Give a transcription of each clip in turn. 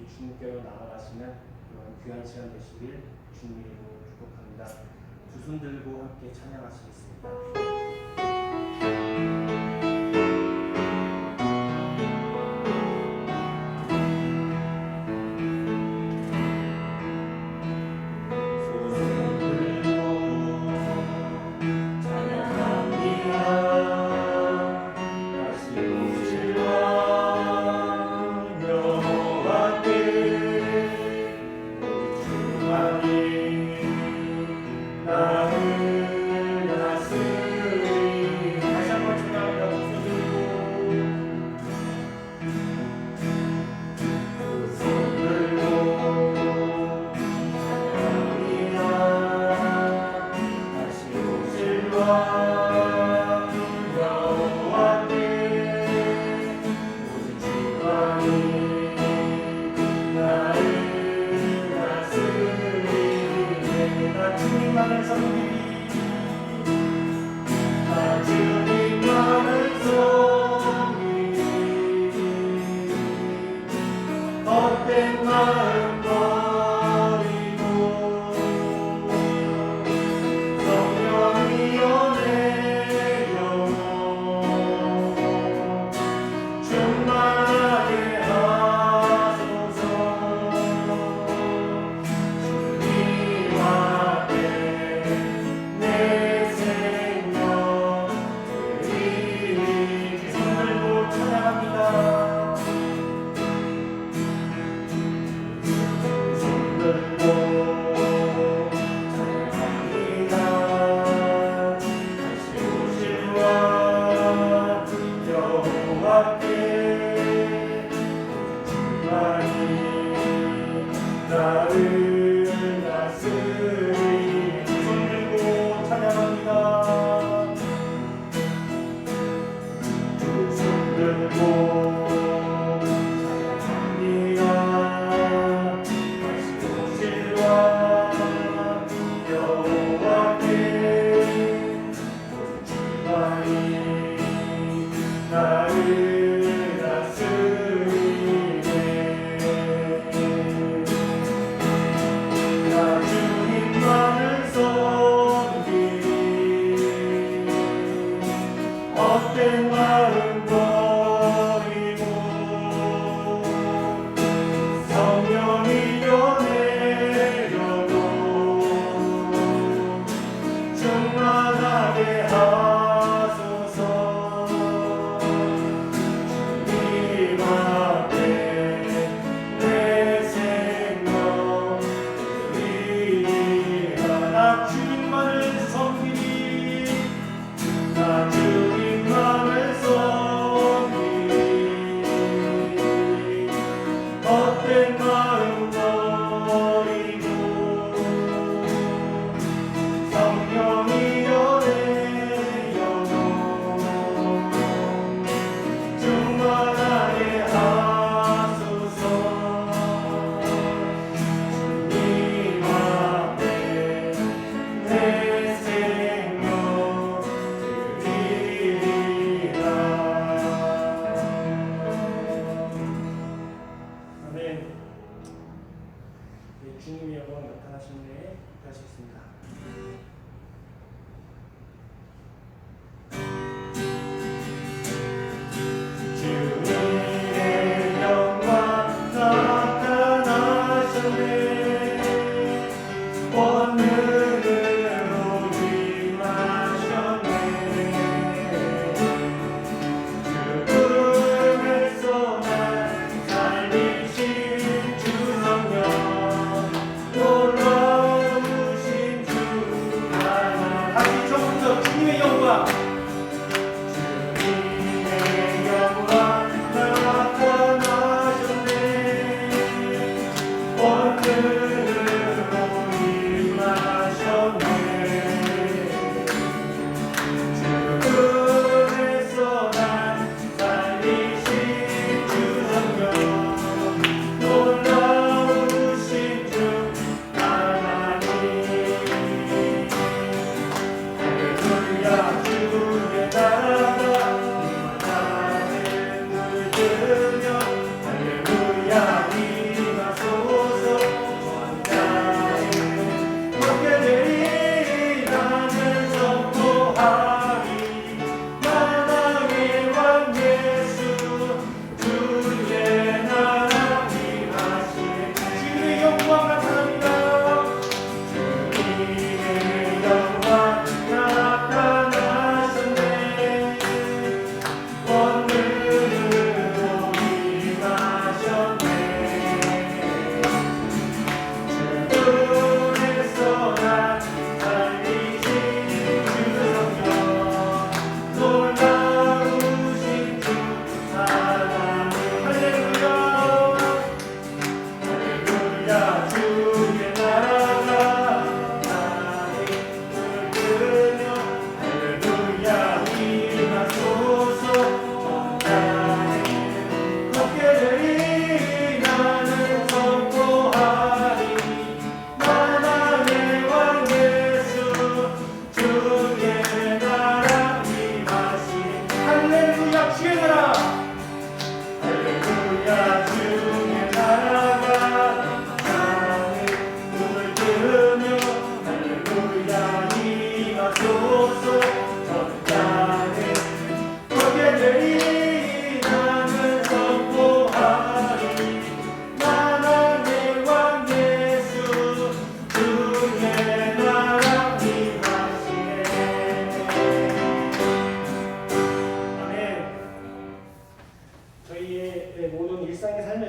우리 주님께로 나아가시는 그런 귀한 시간 되시길 주님 이름으로 축복합니다. 두 손 들고 함께 찬양하시겠습니다. 주님의 영광 나타나신 후에 기도하시겠습니다. 주님의 영광 나타나셨네. 오늘으로 임하셨네. 죽음에서 날 살리신 주 성령, 놀라우신 주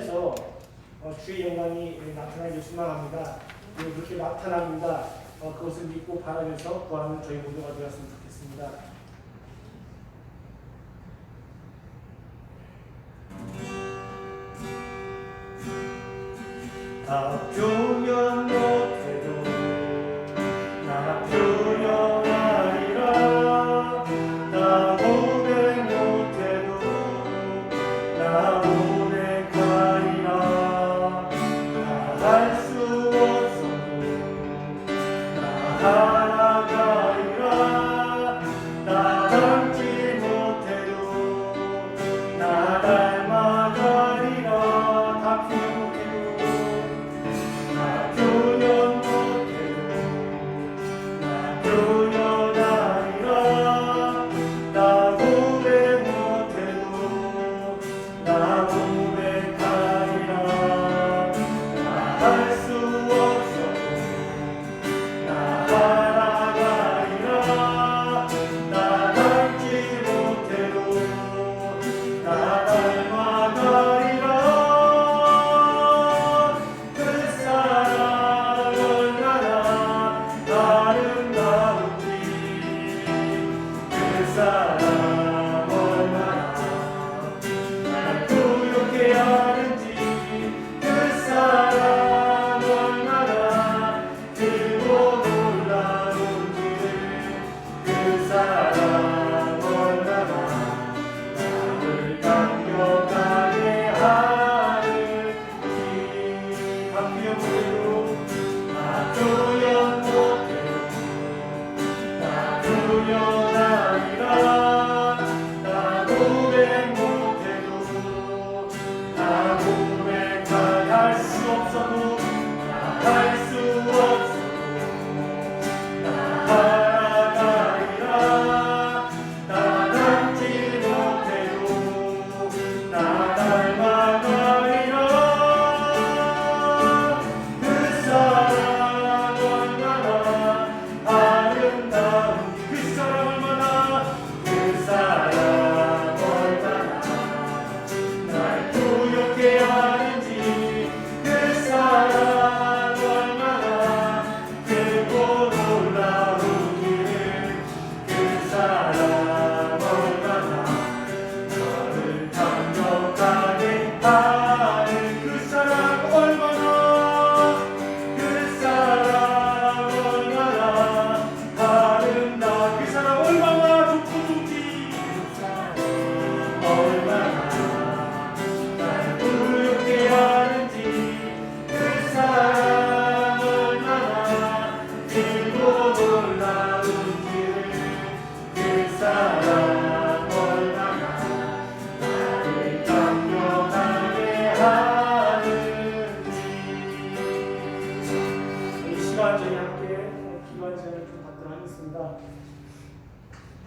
삶에서 주의 영광이 나타나길 소망합니다. 그렇게 나타납니다. 그것을 믿고 바라면서 구하는 저희 모두가 되었으면 좋겠습니다. 다 표현 못해도 나 표현하리라. 다 고백 못해도 나 고백하리라. 나 할 수 없어도 나 알아가리라. 나 닮지 못해도 나 닮아가리라. 다 표현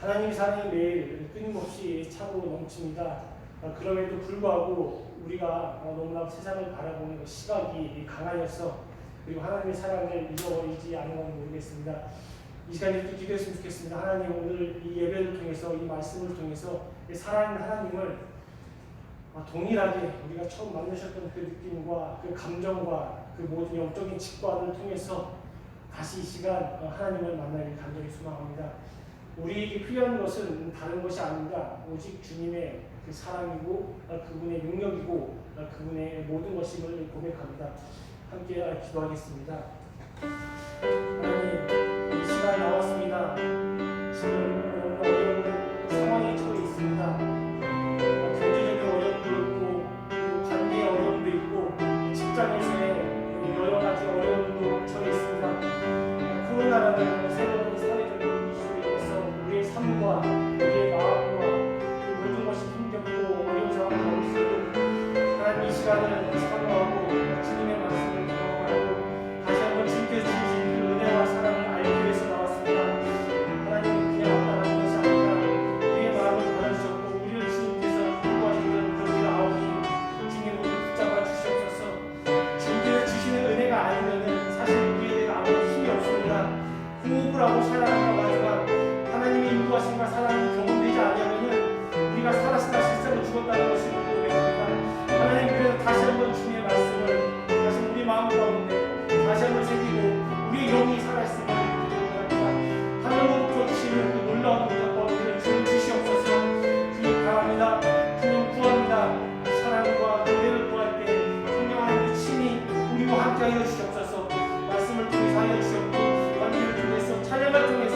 하나님 사랑이 매일 끊임없이 차고 넘칩니다. 그럼에도 불구하고 우리가 너무나 세상을 바라보는 시각이 강하여서 그리고 하나님의 사랑을 잊어버리지 않은 건 모르겠습니다. 이 시간에 이렇게 기도했으면 좋겠습니다. 하나님, 오늘 이 예배를 통해서 이 말씀을 통해서 사랑하는 하나님을 동일하게 우리가 처음 만나셨던 그 느낌과 그 감정과 그 모든 영적인 직관을 통해서 다시 이 시간 하나님을 만나길 간절히 소망합니다. 우리에게 필요한 것은 다른 것이 아닙니다. 오직 주님의 그 사랑이고 그분의 능력이고 그분의 모든 것임을 고백합니다. 함께 기도하겠습니다. 하나님, 이 시간 나왔습니다. 지금 어려운 상황에 처해 있습니다. 경제적인 어려움도 있고 그리고 관계의 어려움도 있고 직장에서의 여러 가지 어려움도 처해 있습니다. 코로나라는 새로운 사회적인 이슈로 인해서 우리의 삶과 우리의 마음과 그 모든 것이 힘겹고 어려운 상황 가운데서도 하나님, 이 시간을 사모하고 주님의 말씀을 경험하고 다시 한번 주님께서 주신 그 은혜와 사랑을 알기 위해서 나왔습니다. 하나님은 그냥 왔다는 것이 아니라 우리의 마음을 받아주셨고 우리를 주님께서 구하시는 그렇게 아오니 주님을 붙잡아 주시옵소서. 주님께서 주시는 은혜가 아니면은 사실 우리에게 아무 힘이 없습니다. 호흡을 하고 살아간다고 하지만 하나님의 인도하심과 사랑이 경험되지 않으면은 우리가 살았으나 실제로 죽었다는 것을 고백합니다. 하나님, 그래서 다시 한번 그리고 함께하여 주시옵소서. 말씀을 통해서 하여 주시옵고 관계를 통해서 찬양을 통해서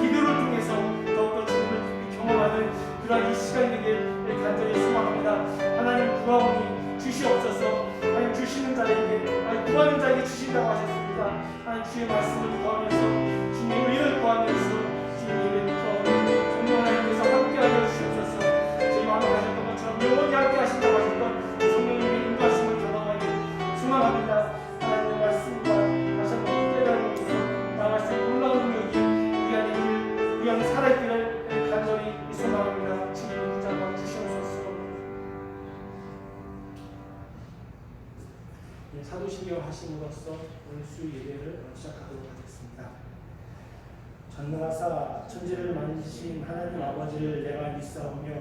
기도를 통해서 더욱더 주님을 경험하는 그러한 이 시간이 되길 간절히 소망합니다. 하나님 구하오니 주시옵소서. 하나님 주시는 자에게 구하는 자에게 주신다고 하셨습니다. 하나님 주의 말씀을 구하면서 주님의 의를 구하면서 주님의 의를 구하오니 성령 하나님께서 함께하여 주시옵소서. 저희 마음에 하셨던 것처럼 영원히 함께 하신다고 하셨던 성령님의 인도하심을 경험하길 소망합니다. 하나님의 말씀과 다시 한번 깨달으면서 나아갈 수 있는 놀라운 능력이 우리 안에 있길 우리 안에 살아있기를 간절히 소망합니다. 주님의 붙잡아 주시옵소서. 사도신경 하심으로써 오늘 수 예배를 시작하도록 하겠습니다. 전능하사 천지를 만지신 하나님 아버지를 내가 믿사오며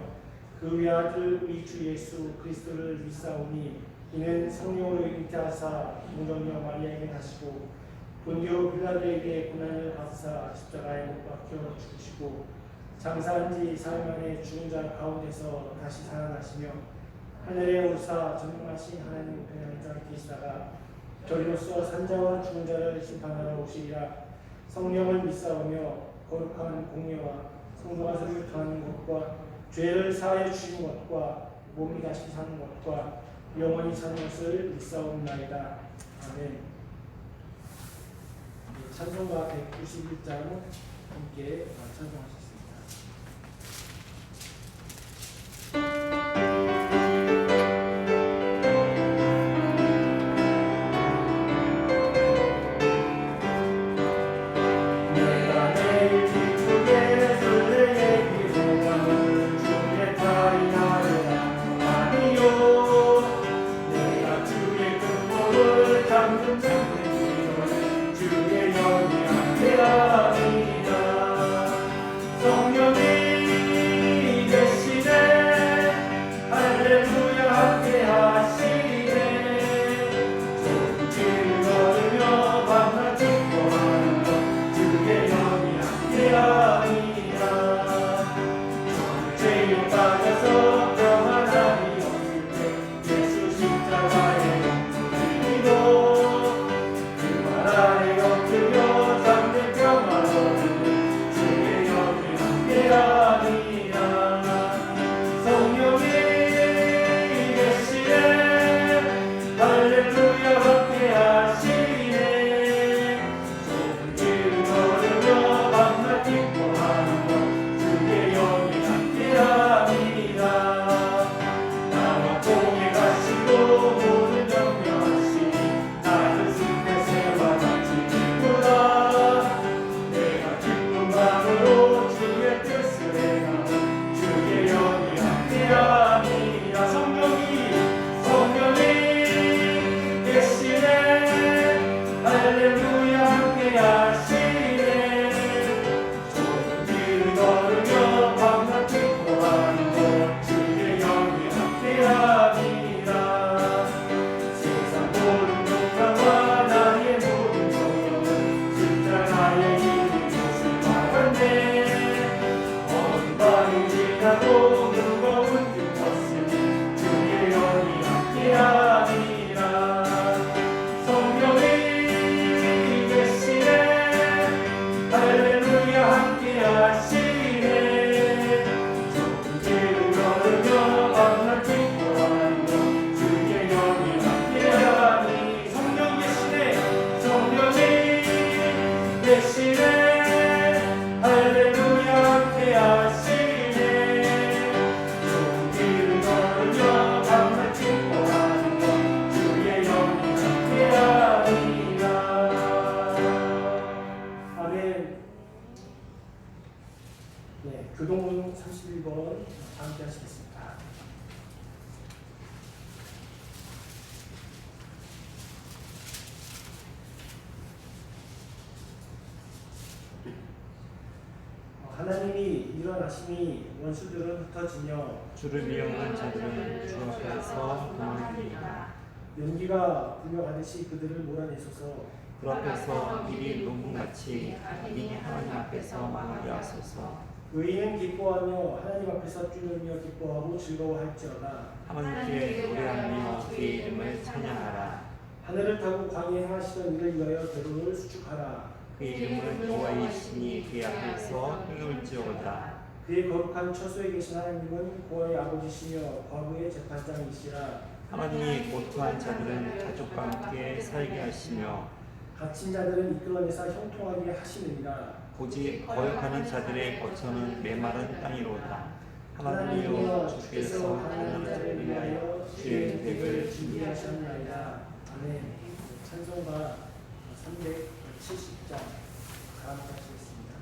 그 외아들 우리 주 예수 그리스도를 믿사오니 이는 성령으로 잉태하사 동정녀 마리아에게 나시고 본디오 빌라도에게 고난을 받으사 십자가에 못 박혀 죽으시고 장사한 지 사흘 만에 죽은 자 가운데서 다시 살아나시며 하늘에 오르사 전능하신 하나님 그냥 자 계시다가 저리로서 산자와 죽은 자를 심판하러 오시리라. 성령을 믿사오며 거룩한 공예와 성도가 서로 전하는 것과 죄를 사하여 주시는 것과 몸이 다시 사는 것과 영원히 사는 것을 믿사옵나이다. 아멘. 찬송가 191장 함께 찬송하셨습니다. 교동문 31번 함께 하시겠습니다. 하나님이 일어나시니 원수들은 흩어지며 주를 미워하는 자들은 주 앞에서 도망하리이다. 연기가 불려가듯이 그들을 몰아내소서. 그 앞에서 일이 농군같이 악인이 하나님 앞에서 망하게 하소서. 의인은 기뻐하며 하나님 앞에서 뛰놀며 기뻐하고 즐거워할지어다. 하나님께 노래하며 그의 이름을 찬양하라. 하늘을 타고 광야에 행하시던 이를 위하여 대로를 수축하라. 그의 이름은 여호와이시니 그의 앞에서 행울지어다. 그의 거룩한 처소에 계신 하나님은 고아의 아버지시며 과부의 재판장이시라. 하나님이 고토한 자들은 가족과 함께 살게 하시며 갇힌 자들은 이끌어내사 형통하게 하시느니라. 오직 거역하는 자들의 거처는 메마른 땅이로다. 하나님이여 주께서 하나님 자를 위하여 주의 계획을 준비하셨나이다. 아멘. 찬송가 370장 감사하시겠습니다.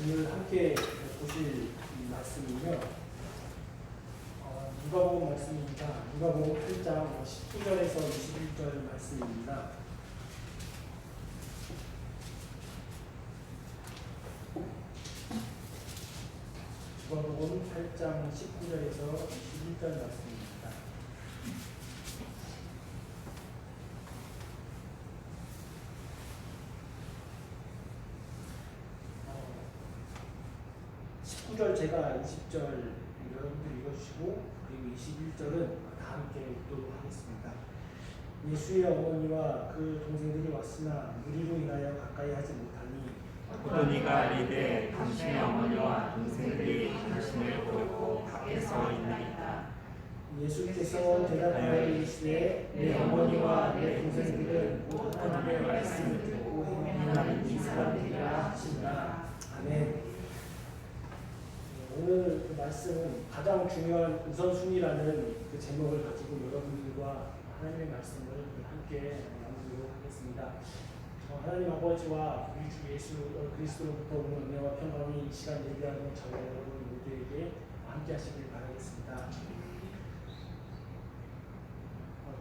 오늘 함께 보실 이 말씀은요, 누가복음 말씀입니다. 누가복음 8장 19절에서 21절 말씀입니다. 누가복음 8장 19절에서 21절 말씀입니다. 어, 19절 제가 20절 여러분들 읽어주시고, 그리고 21절은 다 함께 읽도록 하겠습니다. 예수의 어머니와 그 동생들이 왔으나 무리로 가까이 하지 못하니 고도니가 이르되 당신의 어머니와 동생들이 당신을 보고 밖에 서 있나이다. 예수께서 대답하여 이르시되 내 어머니와 내 동생들은 곧 하나님의 말씀을 듣고 행하는 이 사람들이라 하시니라. 아멘. 오늘 그 말씀은 가장 중요한 우선순위라는 그 제목을 가지고 여러분들과 하나님의 말씀을 함께 나누도록 하겠습니다. 하나님 아버지와 우리 주 예수 그리스도로부터 오는 은혜와 평강이 이 시간 예배하는 저희 여러분 모두에게 함께 하시길 바라겠습니다.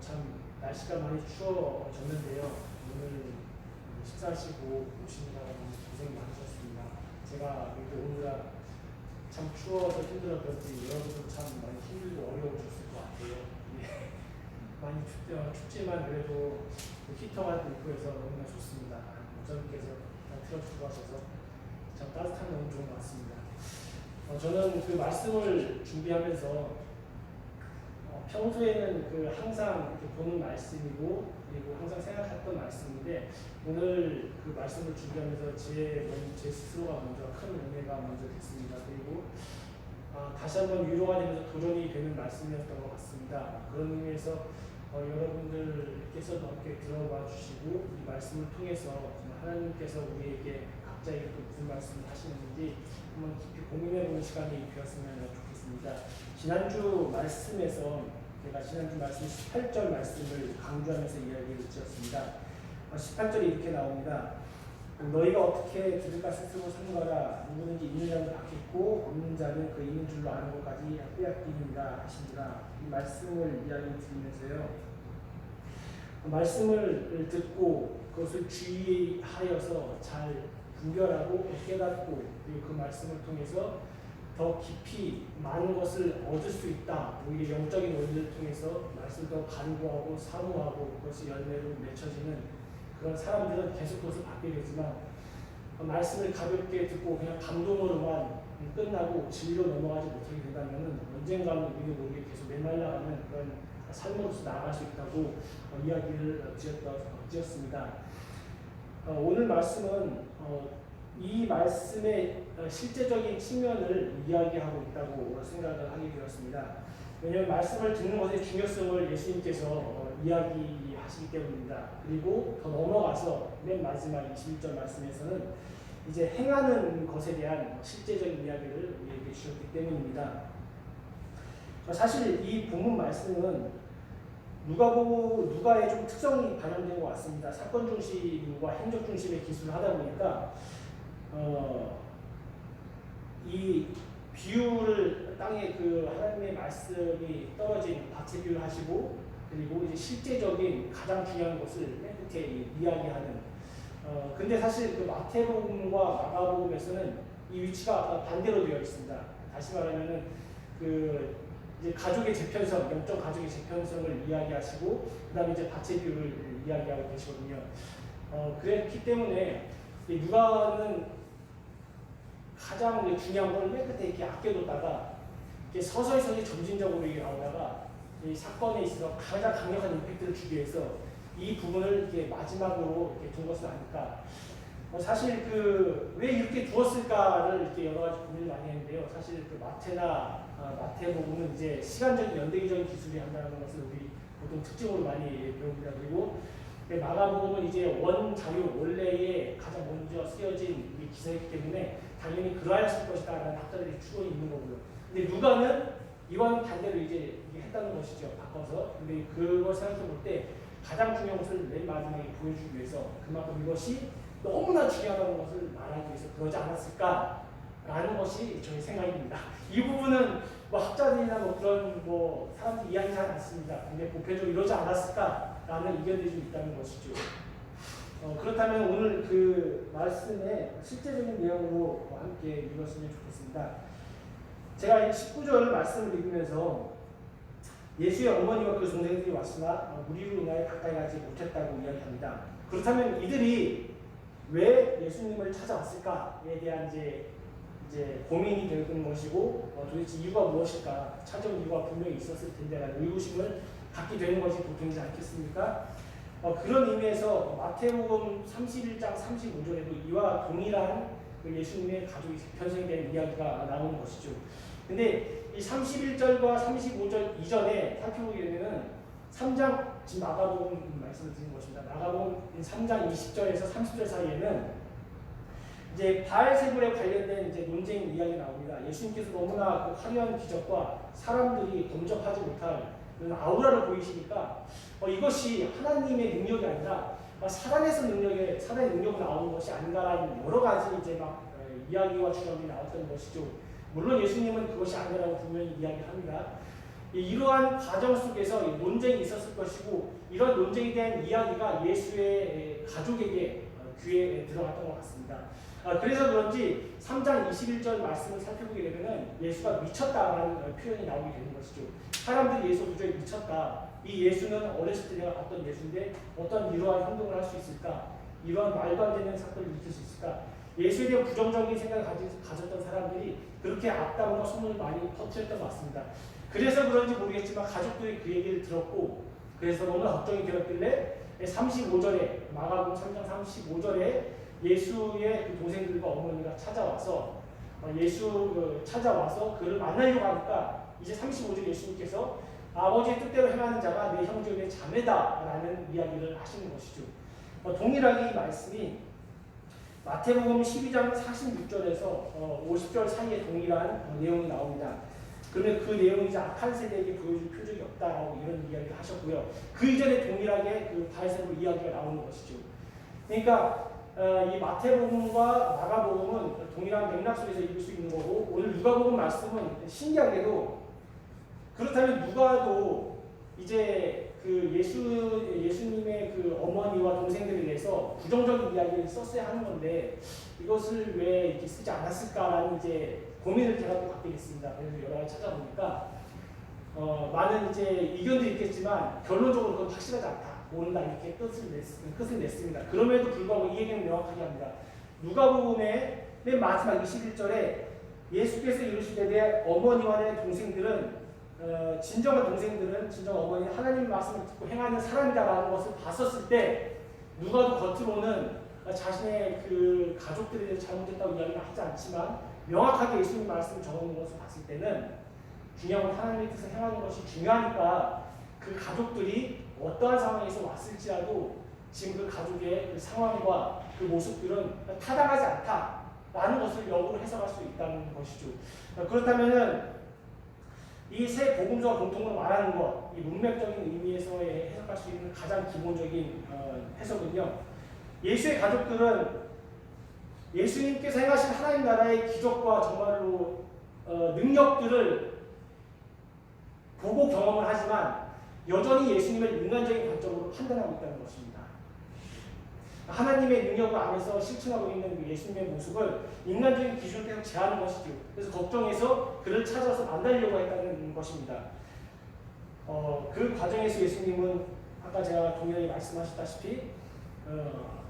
참 날씨가 많이 추워졌는데요. 오늘 식사하시고 오시느라 고생 많으셨습니다. 제가 이렇게 오느라 참 추워서 힘들어 그런지 여러분도 참 많이 힘들고 어려우셨을 것 같아요. 예. 많이 춥지만 그래도 히터가 있고 해서 너무나 좋습니다. 목사님께서 틀어주고 하셔서 참 따뜻한 너무 좋은 것 같습니다. 저는 그 말씀을 준비하면서 평소에는 그 항상 이렇게 보는 말씀이고 그리고 항상 생각했던 말씀인데 오늘 그 말씀을 준비하면서 제 스스로가 먼저 큰 은혜가 먼저 됐습니다. 그리고 다시 한번 위로가 되면서 도전이 되는 말씀이었던 것 같습니다. 그런 의미에서 여러분들께서도 함께 들어봐 주시고 이 말씀을 통해서 하나님께서 우리에게 각자에게 또 무슨 말씀을 하시는지 한번 깊이 고민해보는 시간이 되었으면 좋겠습니다. 지난주 말씀에서 제가 지난주 말씀 18절 말씀을 강조하면서 이야기를 드렸습니다. 18절이 이렇게 나옵니다. 너희가 어떻게 들을까 스스로 삼가라. 누구든지 있는 자는 받겠고 없는 자는 그 있는 줄로 아는 것까지 빼앗기니라 하시니라. 이 말씀을 이야기 드리면서요. 말씀을 듣고 그것을 주의하여서 잘 분별하고 깨닫고 그리고 그 말씀을 통해서 더 깊이 많은 것을 얻을 수 있다. 오히려 영적인 원리를 통해서 말씀을 더 간구하고 사모하고 그것이 열매로 맺혀지는 그런 사람들은 계속 그것을 받게 되지만 말씀을 가볍게 듣고 그냥 감동으로만 끝나고 진리로 넘어가지 못하게 된다면 언젠가는 우리도 모르게 계속 메말라가는 그런 삶으로서 나아갈 수 있다고 이야기를 드렸습니다. 오늘 말씀은 이 말씀의 실제적인 측면을 이야기하고 있다고 생각을 하게 되었습니다. 왜냐하면 말씀을 듣는 것의 중요성을 예수님께서 이야기하시기 때문입니다. 그리고 더 넘어가서 맨 마지막 21절 말씀에서는 이제 행하는 것에 대한 실제적인 이야기를 우리에게 주셨기 때문입니다. 사실 이 본문 말씀은 누가의 좀 특성이 반영된 것 같습니다. 사건 중심과 행적 중심의 기술을 하다 보니까 이 비유를 땅에 그 하나님의 말씀이 떨어진 밭의 비유를 하시고 그리고 이제 실제적인 가장 중요한 것을 맨 끝에 이야기하는 근데 사실 그 마태복음과 마가복음에서는 이 위치가 반대로 되어 있습니다. 다시 말하면은 그 이제 가족의 재편성, 영적 가족의 재편성을 이야기하시고 그다음에 이제 밭의 비유를 이야기하고 계시거든요. 그랬기 때문에 누가는 가장 중요한 걸 맨 끝에 이렇게 아껴뒀다가 이렇게 서서히 점진적으로 나오다가 이 사건에 있어서 가장 강력한 임팩트를 주기 위해서 이 부분을 이렇게 마지막으로 이렇게 둔 것은 아닐까. 사실 왜 이렇게 두었을까를 이렇게 여러 가지 고민을 많이 했는데요. 사실 마태복음은 이제 시간적인 연대기적인 기술이 한다는 것을 우리 보통 특징으로 많이 배웁니다. 그리고 마가복음은 이제 원래의 가장 먼저 쓰여진 이 기사이기 때문에 당연히 그러하였을 것이다라는 학자들이 추론이 있는 거고요. 근데 누가는 이와는 반대로 이제 했다는 것이죠. 바꿔서. 근데 그걸 생각해 볼 때 가장 중요한 것을 맨 마지막에 보여주기 위해서 그만큼 이것이 너무나 중요하다는 것을 말하기 위해서 그러지 않았을까라는 것이 저의 생각입니다. 이 부분은 학자들이나 그런 사람들이 이야기하지 않습니다. 근데 보편적으로 이러지 않았을까라는 의견들이 좀 있다는 것이죠. 그렇다면 오늘 그 말씀의 실제적인 내용으로 함께 읽었으면 좋겠습니다. 제가 19절 말씀을 읽으면서 예수의 어머니와 그 동생들이 왔으나 무리로 인하여 가까이 가지 못했다고 이야기합니다. 그렇다면 이들이 왜 예수님을 찾아왔을까에 대한 이제 고민이 되는 것이고 도대체 이유가 무엇일까? 찾아온 이유가 분명히 있었을 텐데라는 의구심을 갖게 되는 것이 보통이지 않겠습니까? 그런 의미에서 마태복음 31장 35절에도 이와 동일한 그 예수님의 가족이 편성에 대한 이야기가 나오는 것이죠. 근데 이 31절과 35절 이전에 살펴보게 되면은 3장, 지금 마가복음 말씀을 드린 것입니다. 마가복음 3장 20절에서 30절 사이에는 이제 바알세불에 관련된 이제 논쟁 이야기가 나옵니다. 예수님께서 너무나 그 화려한 기적과 사람들이 범접하지 못할 그런 아우라를 보이시니까 이것이 하나님의 능력이 아니라 사단의 능력으로 나오는 것이 아닌가라는 여러 가지 이제 막 이야기와 주장이 나왔던 것이죠. 물론 예수님은 그것이 아니라고 분명히 이야기합니다. 이러한 과정 속에서 논쟁이 있었을 것이고 이런 논쟁에 대한 이야기가 예수의 가족에게 귀에 들어갔던 것 같습니다. 그래서 그런지 3장 21절 말씀을 살펴보게 되면 예수가 미쳤다라는 표현이 나오게 되는 것이죠. 사람들이 예수 도저히 미쳤다. 이 예수는 어렸을 때 내가 봤던 예수인데 어떤 이러한 행동을 할 수 있을까? 이러한 말도 안 되는 사건을 일으킬 수 있을까? 예수에 대한 부정적인 생각을 가졌던 사람들이 그렇게 악담과 소문을 많이 퍼뜨렸던 것 같습니다. 그래서 그런지 모르겠지만 가족들이 그 얘기를 들었고 그래서 너무나 걱정이 되었길래 35절에 마가복음 3장 35절에 예수의 그 동생들과 어머니가 찾아와서 찾아와서 그를 만나려고 하니까 이제 35절 예수님께서 아버지의 뜻대로 행하는 자가 내 형제 내 자매다라는 이야기를 하시는 것이죠. 동일하게 이 말씀이 마태복음 12장 46절에서 50절 사이에 동일한 내용이 나옵니다. 그러면 그 내용이 이제 악한 세대에게 보여줄 표적이 없다라고 이런 이야기를 하셨고요. 그 이전에 동일하게 그 바알세불 이야기가 나오는 것이죠. 그러니까 이 마태복음과 마가복음은 동일한 맥락 속에서 읽을 수 있는 거고 오늘 누가복음 말씀은 신기하게도 그렇다면 누가도 이제 그 예수님의 그 어머니와 동생들에 대해서 부정적인 이야기를 썼어야 하는 건데 이것을 왜 이렇게 쓰지 않았을까라는 이제 고민을 제가 또 갖게 됐습니다. 그래서 여러 가지 찾아보니까 많은 이제 의견도 있겠지만 결론적으로 그건 확실하지 않다. 모른다 이렇게 끝을 냈습니다. 그럼에도 불구하고 이 얘기는 명확하게 합니다. 누가복음의 맨 마지막 21절에 예수께서 이르시되 내 어머니와 내 동생들은 진정한 동생들은 진정한 어머니 하나님 말씀을 듣고 행하는 사람이다라는 것을 봤었을 때 누가도 겉으로는 자신의 그 가족들에 대해서 잘못했다고 이야기를 하지 않지만 명확하게 예수님 말씀을 적어놓은 것을 봤을 때는 중요한 건 하나님의 뜻을 행하는 것이 중요하니까 그 가족들이 어떠한 상황에서 왔을지라도 지금 그 가족의 그 상황과 그 모습들은 타당하지 않다라는 것을 역으로 해석할 수 있다는 것이죠. 그렇다면은 이 세 복음서가 공통으로 말하는 것, 이 문맥적인 의미에서의 해석할 수 있는 가장 기본적인 해석은요. 예수의 가족들은 예수님께서 행하신 하나님 나라의 기적과 정말로 능력들을 보고 경험을 하지만 여전히 예수님을 인간적인 관점으로 판단하고 있다는 것입니다. 하나님의 능력을 안에서 실천하고 있는 예수님의 모습을 인간적인 기준으로 계속 제하는 것이죠. 그래서 걱정해서 그를 찾아서 만나려고 했다는 것입니다. 그 과정에서 예수님은 아까 제가 동일하게 말씀하셨다시피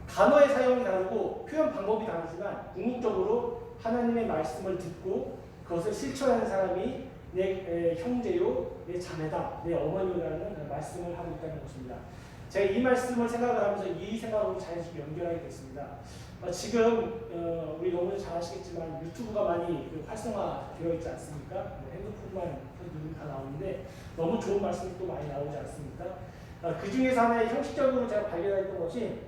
단어의 사용이 다르고 표현 방법이 다르지만 궁극적으로 하나님의 말씀을 듣고 그것을 실천하는 사람이 내 형제요, 내 자매다, 내 어머니라는 말씀을 하고 있다는 것입니다. 제가 이 말씀을 생각을 하면서 이 생각으로 자연스럽게 연결하게 됐습니다. 지금 우리 너무 잘 아시겠지만 유튜브가 많이 활성화되어 있지 않습니까? 핸드폰만 누르면 다 나오는데 너무 좋은 말씀이 또 많이 나오지 않습니까? 그 중에서 하나의 형식적으로 제가 발견했던 것이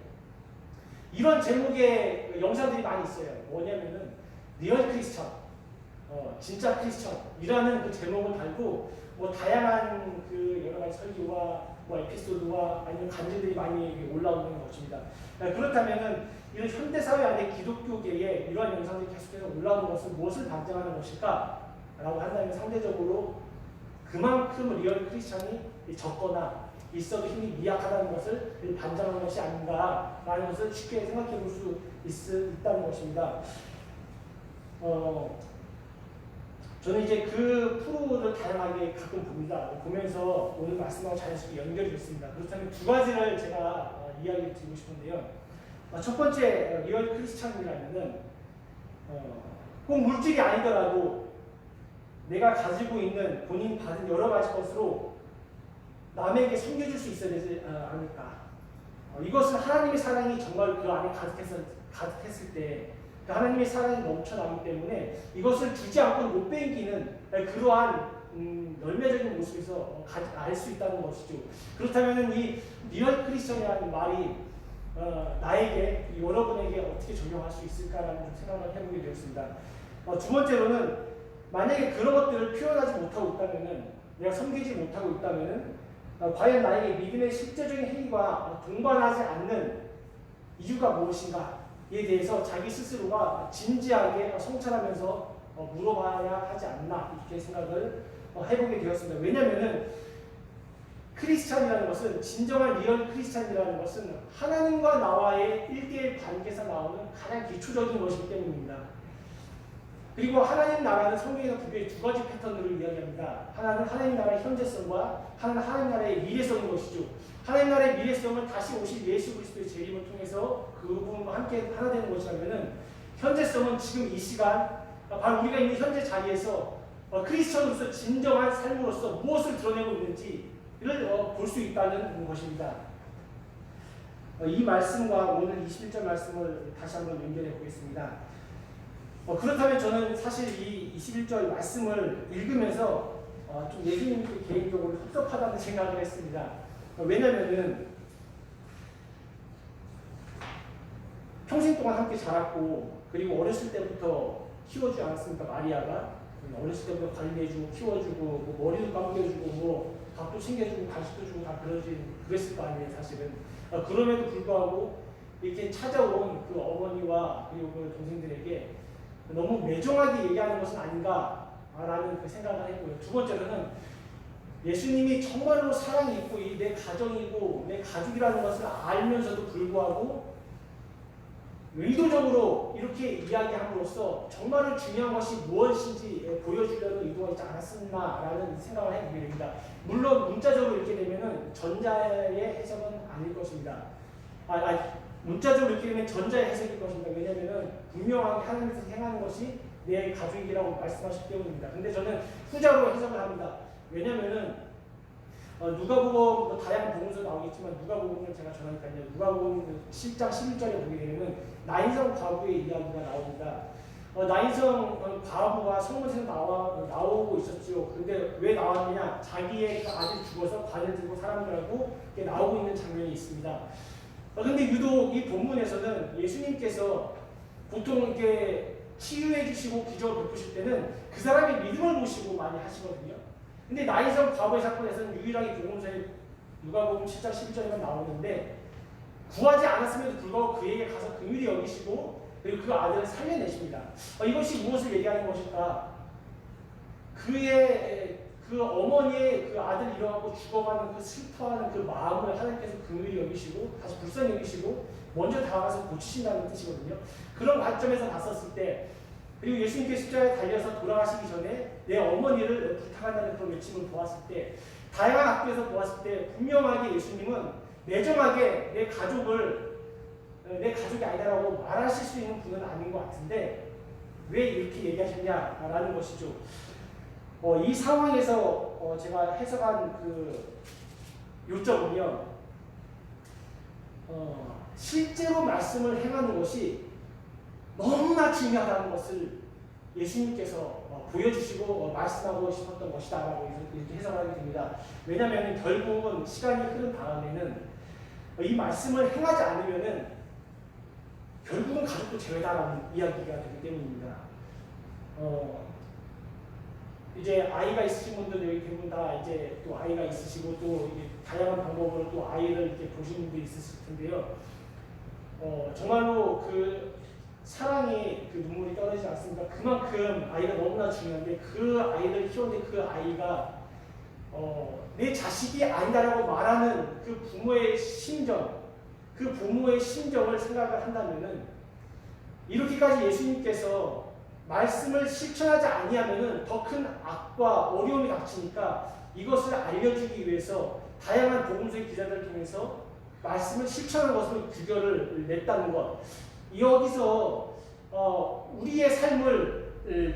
이런 제목의 영상들이 많이 있어요. 뭐냐면은 리얼 크리스천, 진짜 크리스천이라는 그 제목을 달고 뭐 다양한 그 여러 가지 설교와 뭐 에피소드와 아니면 간증들이 많이 올라오는 것입니다. 그렇다면은 이런 현대 사회 안에 기독교계에 이러한 영상들이 계속해서 올라오는 것은 무엇을 반증하는 것일까? 라고 한다면 상대적으로 그만큼 리얼 크리스천이 적거나 있어도 힘이 미약하다는 것을 반증하는 것이 아닌가라는 것을 쉽게 생각해 볼 수 있다는 것입니다. 저는 이제 그 프로를 다양하게 가끔 봅니다. 보면서 오늘 말씀하고 자연스럽게 연결이 됐습니다. 그렇다면 두 가지를 제가 이야기 드리고 싶은데요. 첫 번째 리얼 크리스찬이라면은 꼭 물질이 아니더라도 내가 가지고 있는 본인이 받은 여러 가지 것으로 남에게 섬겨줄 수 있어야 되지 않을까. 이것은 하나님의 사랑이 정말 그 안에 가득했을 때 그 하나님의 사랑이 넘쳐나기 때문에 이것을 주지 않고 못 뺏기는 그러한 열매적인 모습에서 알 수 있다는 것이죠. 그렇다면 이 리얼 크리스천이라는 말이 나에게, 여러분에게 어떻게 적용할 수 있을까라는 생각을 해보게 되었습니다. 두 번째로는 만약에 그런 것들을 표현하지 못하고 있다면은, 내가 섬기지 못하고 있다면은 과연 나에게 믿음의 실제적인 행위와 동반하지 않는 이유가 무엇인가에 대해서 자기 스스로가 진지하게 성찰하면서 물어봐야 하지 않나, 이렇게 생각을 해보게 되었습니다. 왜냐하면은 크리스찬이라는 것은, 진정한 리얼 크리스찬이라는 것은 하나님과 나와의 1대1 관계에서 나오는 가장 기초적인 것이기 때문입니다. 그리고 하나님 나라는 성경에서 크게 두 가지 패턴으로 이야기합니다. 하나는 하나님 나라의 현재성과 하나는 하나님 나라의 미래성인 것이죠. 하나님 나라의 미래성은 다시 오실 예수 그리스도의 재림을 통해서 그 부분과 함께 하나 되는 것이라면은, 현재성은 지금 이 시간, 바로 우리가 있는 현재 자리에서 크리스천으로서 진정한 삶으로서 무엇을 드러내고 있는지를 볼 수 있다는 것입니다. 이 말씀과 오늘 21절 말씀을 다시 한번 연결해 보겠습니다. 그렇다면 저는 사실 이 21절 말씀을 읽으면서 좀 예수님께 개인적으로 섭섭하다는 생각을 했습니다. 왜냐면은 평생 동안 함께 자랐고, 그리고 어렸을 때부터 키워주지 않았습니까? 마리아가 어렸을 때부터 관리해주고 키워주고, 뭐 머리도 감겨주고, 뭐 밥도 챙겨주고, 간식도 주고 다 그랬을 거 아니에요, 사실은. 그럼에도 불구하고 이렇게 찾아온 그 어머니와 그리고 그 동생들에게 너무 매정하게 얘기하는 것은 아닌가라는 그 생각을 했고요. 두 번째로는 예수님이 정말로 사랑이 있고 내 가정이고 내 가족이라는 것을 알면서도 불구하고 의도적으로 이렇게 이야기함으로써 정말로 중요한 것이 무엇인지 보여주려는 의도가 있지 않았었나라는 생각을 해보게 됩니다. 물론 문자적으로 이렇게 되면은 전자의 해석은 아닐 것입니다. 문자적으로 이렇게 되면 전자의 해석일 것입니다. 왜냐하면 분명하게 하나님께서 행하는 것이 내 가족이라고 말씀하셨기 때문입니다. 근데 저는 후자로 해석을 합니다. 왜냐하면은 누가복음, 다양한 복음서 나오겠지만 누가복음을 제가 전하니까요. 누가복음 10장 11절에 보게 되면 나인성 과부의 이야기가 나옵니다. 나인성 과부가 성문에서 나오고 있었죠. 근데 왜 나왔느냐? 자기의 그 아들이 죽어서 관을 들고 사람들하고 나오고 있는 장면이 있습니다. 근데 유독 이 본문에서는 예수님께서 보통 이렇게 치유해 주시고 기적을 베푸실 때는 그 사람의 믿음을 보시고 많이 하시거든요. 근데 나인성 과부의 사건에서는 유일하게 복음서에 누가복음 7장 12절에만 나오는데, 구하지 않았음에도 불구하고 그에게 가서 긍휼히 여기시고 그리고 그 아들을 살려내십니다. 이것이 무엇을 얘기하는 것일까? 그 어머니의 그 아들 잃어가고 죽어가는 그 슬퍼하는 그 마음을 하나님께서 긍휼히 여기시고 다시 불쌍히 여기시고 먼저 다가가서 고치신다는 뜻이거든요. 그런 관점에서 봤었을 때, 그리고 예수님께 십자가에 달려서 돌아가시기 전에 내 어머니를 부탁한다는 그런 외침을 보았을 때, 다양한 학교에서 보았을 때 분명하게 예수님은 매정하게 내 가족이 아니다라고 말하실 수 있는 분은 아닌 것 같은데 왜 이렇게 얘기하셨냐라는 것이죠. 이 상황에서 제가 해석한 그 요점은요, 실제로 말씀을 행하는 것이 너무나 중요하다는 것을 예수님께서 보여주시고 말씀하고 싶었던 것이다라고 이렇게 해석하게 됩니다. 왜냐하면 결국은 시간이 흐른 다음에는 이 말씀을 행하지 않으면은 결국은 가족도 제외다라는 이야기가 되기 때문입니다. 이제 아이가 있으신 분들 여기 대부분 다 이제 또 아이가 있으시고 또 이제 다양한 방법으로 또 아이를 이렇게 보시는 분들이 있으실 텐데요. 정말로 그 사랑이 그 눈물이 떨어지지 않습니까? 그만큼 아이가 너무나 중요한데 그 아이를 키우는데 그 아이가 내 자식이 아니다라고 말하는 그 부모의 심정, 그 부모의 심정을 생각을 한다면은 이렇게까지 예수님께서 말씀을 실천하지 아니하면은 더 큰 악과 어려움이 닥치니까 이것을 알려주기 위해서 다양한 복음서의 기자들을 통해서 말씀을 실천하는 것으로 규결을 냈다는 것. 여기서 우리의 삶을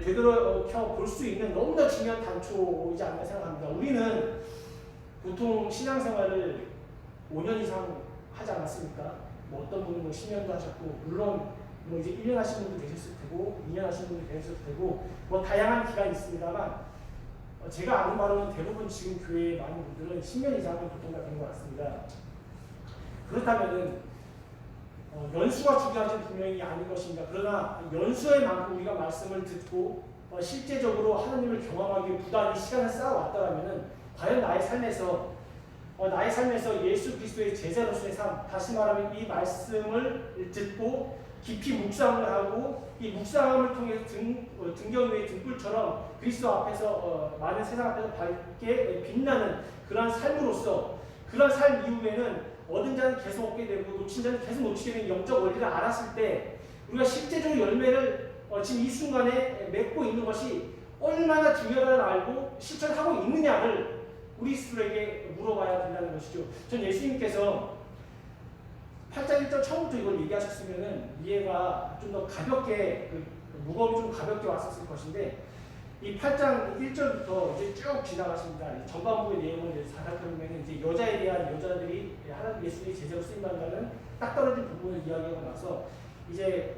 되돌아켜 볼 수 있는 너무나 중요한 단초이지 않나 생각합니다. 우리는 보통 신앙생활을 5년 이상 하지 않았습니까? 뭐 어떤 분은 뭐 10년도 하셨고, 물론 뭐 이제 1년 하신 분도 계셨을 테고, 2년 하신 분도 계셨을 테고, 뭐 다양한 기간이 있습니다만, 제가 아는 바로는 대부분 지금 교회의 많은 분들은 10년 이상은 보통 다 된 것 같습니다. 그렇다면은 연수가 중요하진 분명히 아닌 것입니다. 그러나 연수에 만큼 우리가 말씀을 듣고 실제적으로 하나님을 경험하기 부단히 시간을 쌓아왔더라면은 과연 나의 삶에서 예수 그리스도의 제자로서의 삶, 다시 말하면 이 말씀을 듣고 깊이 묵상을 하고 이 묵상함을 통해서 등경 위의 등불처럼 그리스도 앞에서 많은 세상 앞에서 밝게 빛나는 그러한 삶으로서 그런 삶 이후에는 얻은 자는 계속 얻게 되고 놓친 자는 계속 놓치게 되는 영적 원리를 알았을 때 우리가 실제적으로 열매를 지금 이 순간에 맺고 있는 것이 얼마나 중요하다는 알고 실천하고 있느냐를 우리 스스로에게 물어봐야 된다는 것이죠. 전 예수님께서 8장 1절 처음부터 이걸 얘기하셨으면은 이해가 좀 더 가볍게 무거움이 좀 가볍게 왔었을 것인데 이 8장 1절부터 이제 쭉 지나가십니다. 전반부의 내용을 살펴보면 이제 여자에 대한 여자들이 하나님 예수님의 제자로 쓰임받는다는 딱 떨어진 부분을 이야기하고 나서 이제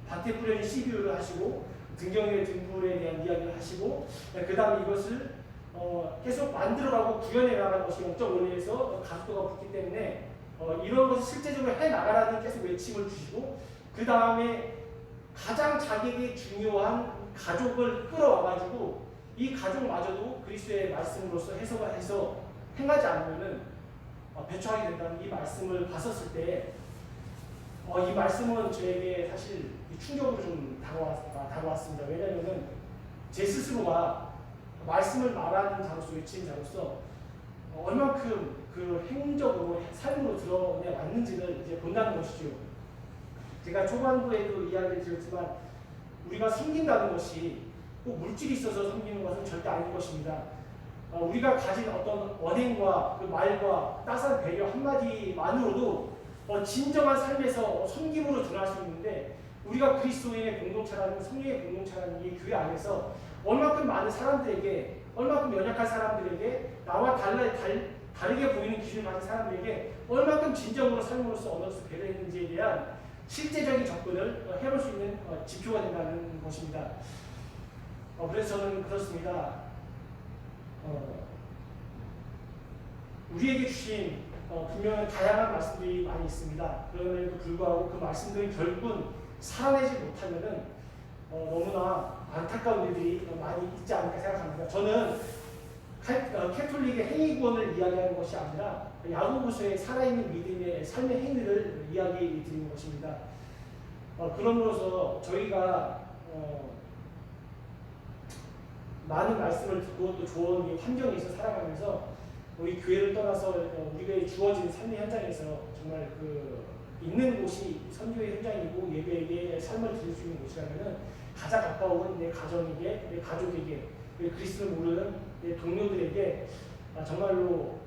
밭에 뿌려진 씨비유를 하시고 등경의 등불에 대한 이야기를 하시고 그 다음에 이것을 계속 만들어가고 구현해 나가는 것이 영적 원리에서 가속도가 붙기 때문에 이런 것을 실제적으로 해 나가라는 계속 외침을 주시고 그 다음에 가장 자기에게 중요한 가족을 끌어와가지고 이 가족마저도 그리스도의 말씀으로서 해석을 해서 행하지 않으면은 배척하게 된다는 이 말씀을 봤었을 때 이 말씀은 저에게 사실 충격으로 좀 다가왔습니다. 왜냐하면은 제 스스로가 말씀을 말하는 자로서 외치는 자로서 얼만큼 그 행적으로 삶으로 드러내 왔는지를 이제 본다는 것이죠. 제가 초반부에도 이야기를 드렸지만 우리가 섬긴다는 것이 꼭 물질이 있어서 섬기는 것은 절대 아닌 것입니다. 우리가 가진 어떤 언행과 그 말과 따스한 배려 한마디만으로도 진정한 삶에서 섬김으로 드러날 수 있는데 우리가 그리스도인의 공동체라는 성령의 공동체라는 이 교회 안에서 얼마큼 많은 사람들에게 얼마큼 연약한 사람들에게 나와 다르게 보이는 기준을 가진 사람들에게 얼마큼 진정으로 삶으로서 언어로서 배려했는지에 대한 실제적인 접근을 해볼 수 있는 지표가 된다는 것입니다. 그래서 저는 그렇습니다. 우리에게 주신 분명히 다양한 말씀들이 많이 있습니다. 그럼에도 불구하고 그 말씀들이 결국은 살아내지 못하면은 너무나 안타까운 일들이 많이 있지 않을까 생각합니다. 저는 캐톨릭의 행위 구원을 이야기하는 것이 아니라 야고보서의 살아있는 믿음의 삶의 행위를 이야기 드리는 것입니다. 그럼으로써 저희가 많은 말씀을 듣고 또 좋은 환경에서 살아가면서 우리 교회를 떠나서 우리에게 주어진 삶의 현장에서 정말 있는 곳이 선교의 현장이고 예배에게 삶을 드릴 수 있는 곳이라면은 가장 가까운 내 가정에게, 내 가족에게, 그리스도를 모르는 내 동료들에게 정말로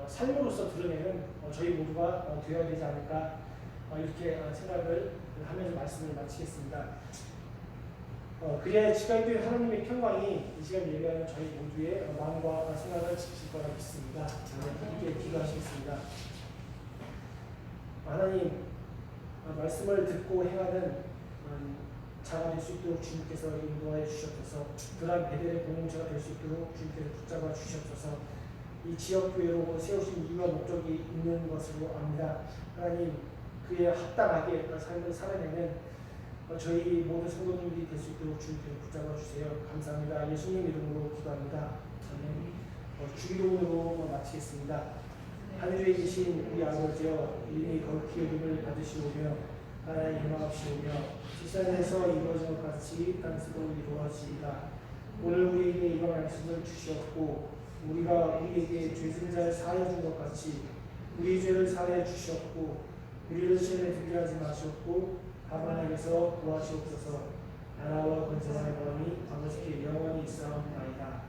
삶으로서 드러내는 저희 모두가 되어야 되지 않을까 이렇게 생각을 하면서 말씀을 마치겠습니다. 그래야 지금까지 하나님의 평강이 이 시간 예배하는 저희 모두의 마음과 생각을 지킬 거라 믿습니다. 함께 기도하시겠습니다. 하나님, 말씀을 듣고 행하는 자가 될 수 있도록 주님께서 인도하여 주셨소서. 그러한 베델의 공동체가 될 수 있도록 주님께서 붙잡아 주셨소서. 이 지역교회로 세우신 이유와 목적이 있는 것으로 압니다. 하나님, 그에 합당하게 삶을 살아내는 저희 모든 성도님들이 될 수 있도록 주님께서 붙잡아 주세요. 감사합니다. 예수님 이름으로 기도합니다. 주기도문으로 마치겠습니다. 하늘에 계신 우리 아버지여, 이름이 거룩히 여김을 받으시오며 나라의 임하옵시오며 지상에서 이루어진 것 같이 땅에서도 이루어지이다. 오늘 우리에게 이런 약속을 주시었고 우리가 우리에게 죄진 자를 사하여 준 것 같이 우리 죄를 사하여 주시었고 우리를 시험에 들게 하지 마시었고 다만에게서 구하시옵소서. 나라와 권세와 영광이 아버지께 영원히 있사옵나이다.